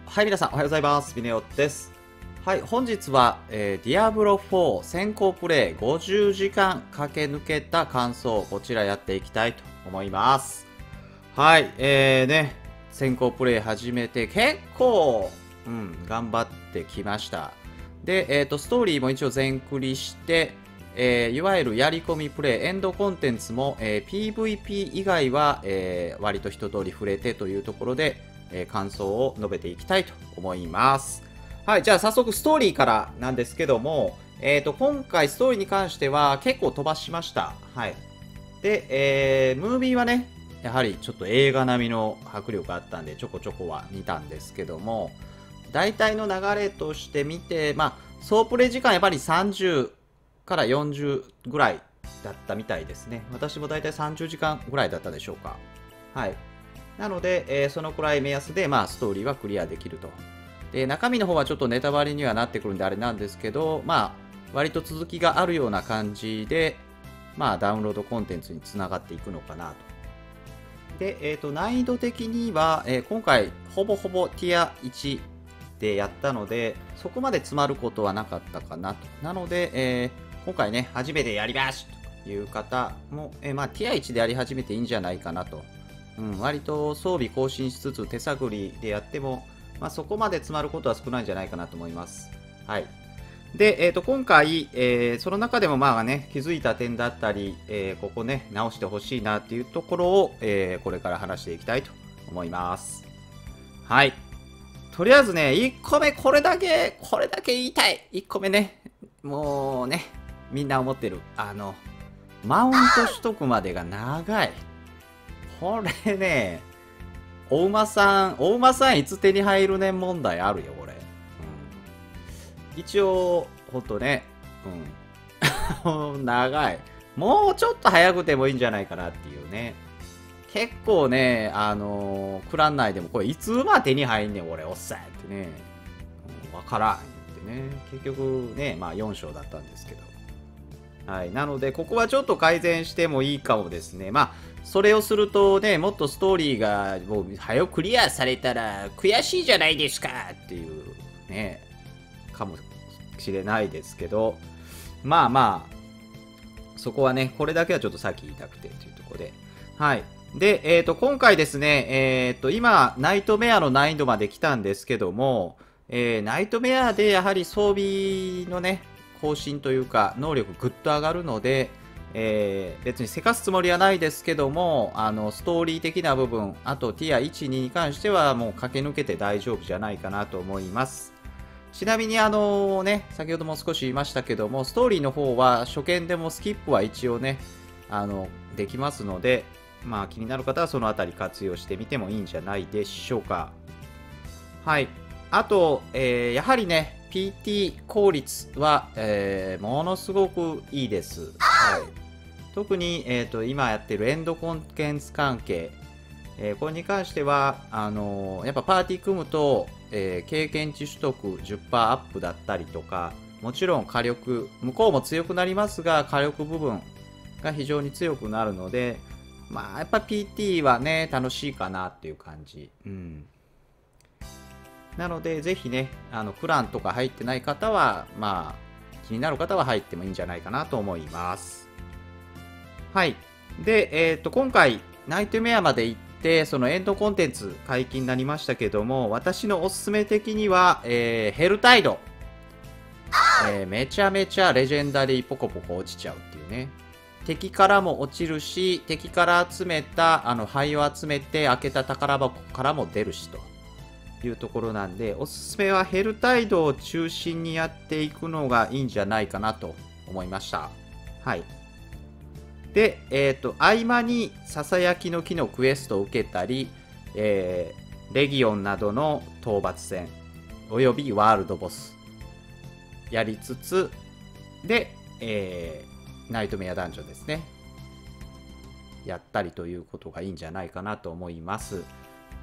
はい、皆さんおはようございます。ビネオです。はい、本日は、ディアブロ4先行プレイ50時間駆け抜けた感想、こちらやっていきたいと思います。はい、先行プレイ始めて結構、頑張ってきました。で、ストーリーも一応全クリして、いわゆるやり込みプレイ、エンドコンテンツも、PVP 以外は、割と一通り触れてというところで、感想を述べていきたいと思います。はい、じゃあ早速ストーリーからなんですけども、今回ストーリーに関しては結構飛ばしました。はい。で、ムービーはね、やはりちょっと映画並みの迫力あったんで、ちょこちょこは見たんですけども、大体の流れとして見て、総プレイ時間やっぱり30から40ぐらいだったみたいですね。私も大体30時間ぐらいだったでしょうか。はい。なので、そのくらい目安で、ストーリーはクリアできると。で、中身の方はちょっとネタバレにはなってくるんであれなんですけど、割と続きがあるような感じで、ダウンロードコンテンツにつながっていくのかなと。で、難易度的には、今回、ほぼほぼティア1でやったので、そこまで詰まることはなかったかなと。なので、今回ね、初めてやりますという方も、ティア1でやり始めていいんじゃないかなと。割と装備更新しつつ手探りでやっても、そこまで詰まることは少ないんじゃないかなと思います。はい。で、今回、その中でも気づいた点だったり、ここね、直してほしいなっていうところを、これから話していきたいと思います。はい。とりあえずね、1個目これだけ言いたい。1個目ね、もうね、みんな思ってる。マウント取得までが長い。これね、お馬さんいつ手に入るねん問題あるよ、これ。一応、ほんとね、長い。もうちょっと早くてもいいんじゃないかなっていうね。結構ね、クラン内でもこれいつ手に入んねん、俺、おっさんってね。わからんってね。結局ね、4章だったんですけど。はい。なので、ここはちょっと改善してもいいかもですね。それをするとね、もっとストーリーがもう早くクリアされたら悔しいじゃないですかっていうね、かもしれないですけど、そこはね、これだけはちょっとさっき言いたくてというところで。はい。で、今回ですね、今、ナイトメアの難易度まで来たんですけども、ナイトメアでやはり装備のね、更新というか、能力ぐっと上がるので、別にせかすつもりはないですけども、ストーリー的な部分、あとティア1、2に関してはもう駆け抜けて大丈夫じゃないかなと思います。ちなみに先ほども少し言いましたけども、ストーリーの方は初見でもスキップは一応ね、できますので、気になる方はそのあたり活用してみてもいいんじゃないでしょうか。はい。あと、やはりね、PT 効率は、ものすごくいいです。はい。特に、今やってるエンドコンテンツ関係、これに関しては、やっぱパーティー組むと、経験値取得 10% アップだったりとか、もちろん火力、向こうも強くなりますが、火力部分が非常に強くなるので、やっぱ PT はね、楽しいかなっていう感じ。なので、ぜひね、クランとか入ってない方は、気になる方は入ってもいいんじゃないかなと思います。はい。で、今回、ナイトメアまで行って、そのエンドコンテンツ解禁になりましたけども、私のおすすめ的には、ヘルタイド。めちゃめちゃレジェンダリーポコポコ落ちちゃうっていうね。敵からも落ちるし、敵から集めた、灰を集めて開けた宝箱からも出るしというところなんで、おすすめはヘルタイドを中心にやっていくのがいいんじゃないかなと思いました。はい。で、合間にささやきの木のクエストを受けたり、レギオンなどの討伐戦、およびワールドボスやりつつ、で、ナイトメアダンジョンですね。やったりということがいいんじゃないかなと思います。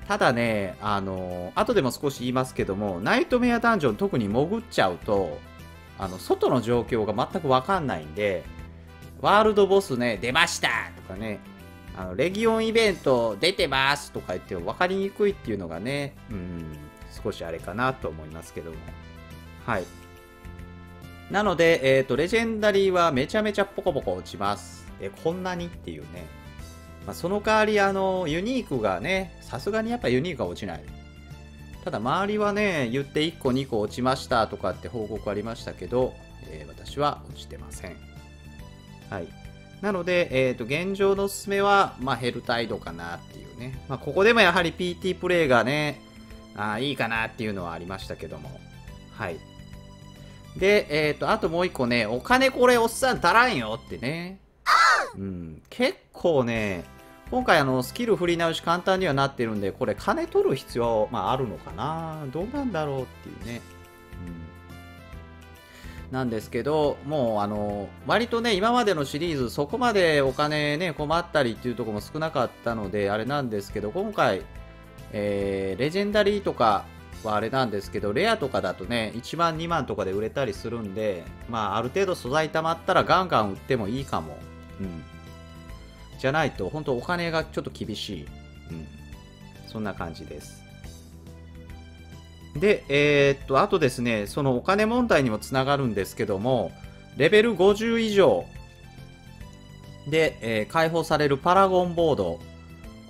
ただね、後でも少し言いますけども、ナイトメアダンジョン特に潜っちゃうと、外の状況が全くわかんないんで、ワールドボスね、出ましたとかね、レギオンイベント出てますとか言っても分かりにくいっていうのがね、少しあれかなと思いますけども。はい。なので、レジェンダリーはめちゃめちゃポコポコ落ちます。こんなにっていうね。まあ、その代わり、ユニークがね、さすがにやっぱユニークは落ちない。ただ、周りはね、言って1個2個落ちましたとかって報告ありましたけど、私は落ちてません。はい。なので、現状のおすすめは、まあ、ヘルタイドかなっていうね。まあ、ここでもやはり PT プレイがね、いいかなっていうのはありましたけども。はい。で、あともう一個ね、お金これおっさん足らんよってね。結構ね、今回スキル振り直し簡単にはなってるんで、これ金取る必要、まああるのかな。どうなんだろうっていうね。なんですけど、もう割とね、今までのシリーズ、そこまでお金ね、困ったりっていうところも少なかったので、あれなんですけど、今回、レジェンダリーとかはあれなんですけど、レアとかだとね、1万、2万とかで売れたりするんで、まあ、ある程度素材溜まったらガンガン売ってもいいかも。じゃないと、本当お金がちょっと厳しい。そんな感じです。で、あとですね、そのお金問題にもつながるんですけども、レベル50以上で、開放されるパラゴンボード、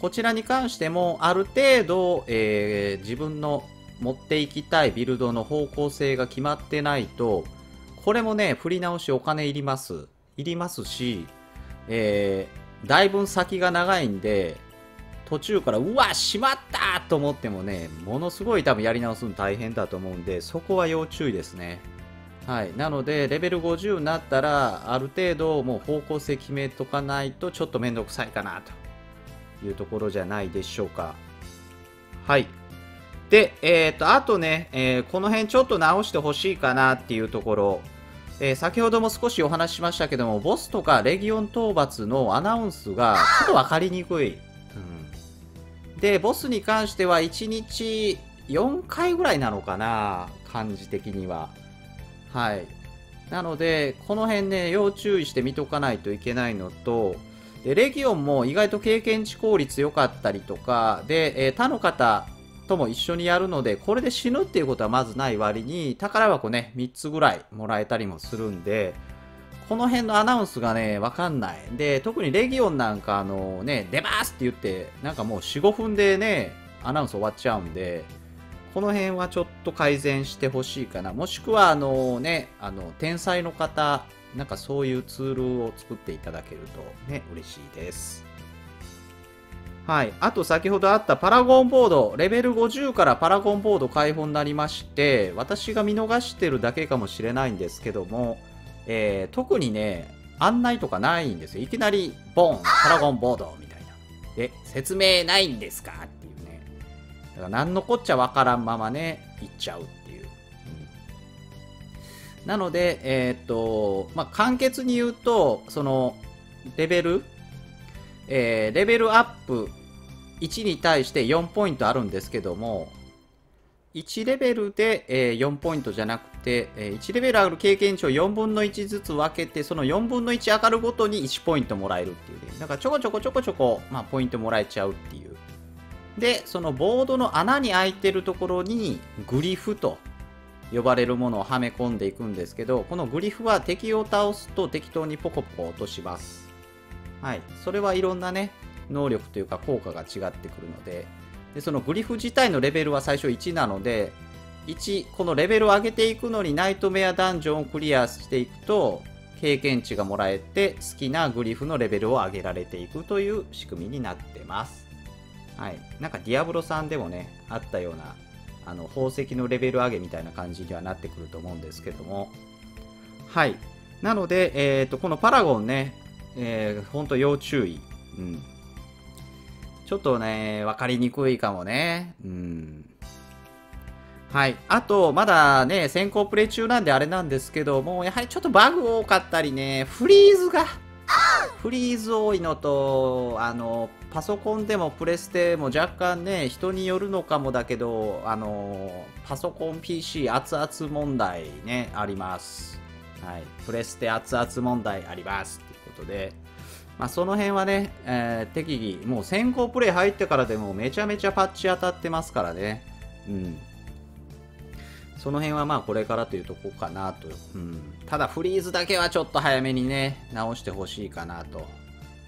こちらに関しても、ある程度、自分の持っていきたいビルドの方向性が決まってないと、これもね、振り直しお金いります。いりますし、だいぶ先が長いんで、途中から、うわ、しまったと思ってもね、ものすごい多分やり直すの大変だと思うんで、そこは要注意ですね。はい。なので、レベル50になったら、ある程度もう方向性決めとかないと、ちょっとめんどくさいかな、というところじゃないでしょうか。はい。で、あとね、この辺ちょっと直してほしいかなっていうところ、先ほども少しお話ししましたけども、ボスとかレギオン討伐のアナウンスがちょっと分かりにくい。で、ボスに関しては1日4回ぐらいなのかな、感じ的には。はい。なので、この辺ね、要注意して見とかないといけないのと、でレギオンも意外と経験値効率良かったりとか、で、他の方とも一緒にやるので、これで死ぬっていうことはまずない割に、宝箱ね、3つぐらいもらえたりもするんで、この辺のアナウンスがね、わかんない。で、特にレギオンなんかね、出ますって言って、なんかもう4、5分でね、アナウンス終わっちゃうんで、この辺はちょっと改善してほしいかな。もしくは、天才の方、なんかそういうツールを作っていただけるとね、嬉しいです。はい。あと先ほどあったパラゴンボード、レベル50からパラゴンボード開放になりまして、私が見逃してるだけかもしれないんですけども、特にね、案内とかないんですよ。いきなり、ボン、パラゴンボードみたいな。で、説明ないんですかっていうね。だから何のこっちゃわからんままね、行っちゃうっていう。なので、まあ、簡潔に言うと、その、レベルアップ1に対して4ポイントあるんですけども、1レベルで4ポイントじゃなくて、1レベル上がる経験値を4分の1ずつ分けて、その4分の1上がるごとに1ポイントもらえるっていうね。だからちょこちょこちょこちょこ、まあ、ポイントもらえちゃうっていう。で、そのボードの穴に開いてるところにグリフと呼ばれるものをはめ込んでいくんですけど、このグリフは敵を倒すと適当にポコポコ落とします。はい。それはいろんなね、能力というか効果が違ってくるので、でそのグリフ自体のレベルは最初1なので、このレベルを上げていくのにナイトメアダンジョンをクリアしていくと、経験値がもらえて好きなグリフのレベルを上げられていくという仕組みになってます。はい。なんかディアブロさんでもね、あったような、宝石のレベル上げみたいな感じにはなってくると思うんですけども。はい。なので、このパラゴンね、ほんと要注意。ちょっとね、わかりにくいかもね。はい。あと、まだね、先行プレイ中なんであれなんですけども、やはりちょっとバグ多かったりね、フリーフリーズ多いのと、パソコンでもプレステも若干ね、人によるのかもだけど、パソコン PC 熱々問題ね、あります。はい。プレステ熱々問題あります。ということで、まあ、その辺はね、適宜、もう先行プレイ入ってからでもめちゃめちゃパッチ当たってますからね。うん。その辺はまあこれからというとこかなと。うん。ただフリーズだけはちょっと早めにね、直してほしいかなと。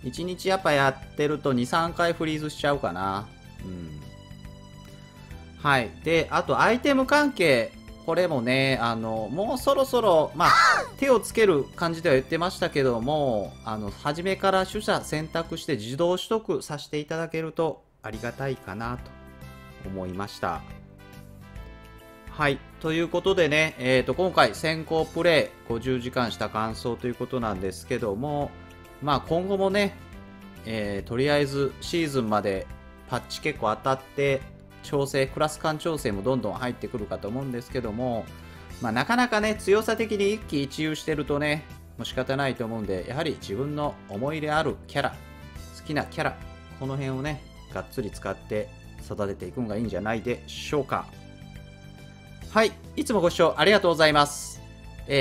1日やっぱやってると2、3回フリーズしちゃうかな。うん。はい。で、あとアイテム関係。これもね、もうそろそろ、まあ、手をつける感じでは言ってましたけども、初めから取捨選択して自動取得させていただけるとありがたいかなと思いました。はい。ということでね、今回先行プレイ50時間した感想ということなんですけども、まあ今後もね、とりあえずシーズンまでパッチ結構当たって、調整、クラス間調整もどんどん入ってくるかと思うんですけども、まあなかなかね、強さ的に一喜一憂してるとね、もう仕方ないと思うんで、やはり自分の思い入れあるキャラ、好きなキャラ、この辺をね、がっつり使って育てていくのがいいんじゃないでしょうか。はい、いつもご視聴ありがとうございます。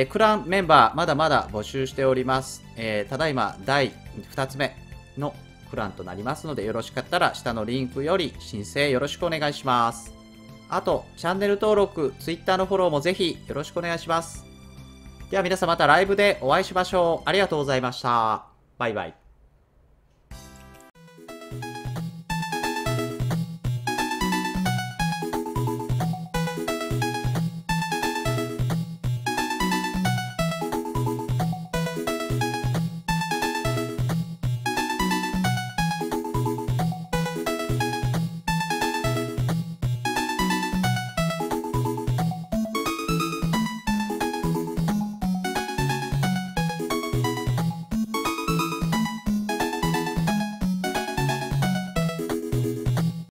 クランメンバーまだまだ募集しております。ただいま第2つ目のクランとなりますので、よろしかったら下のリンクより申請よろしくお願いします。あと、チャンネル登録、Twitter のフォローもぜひよろしくお願いします。では皆さんまたライブでお会いしましょう。ありがとうございました。バイバイ。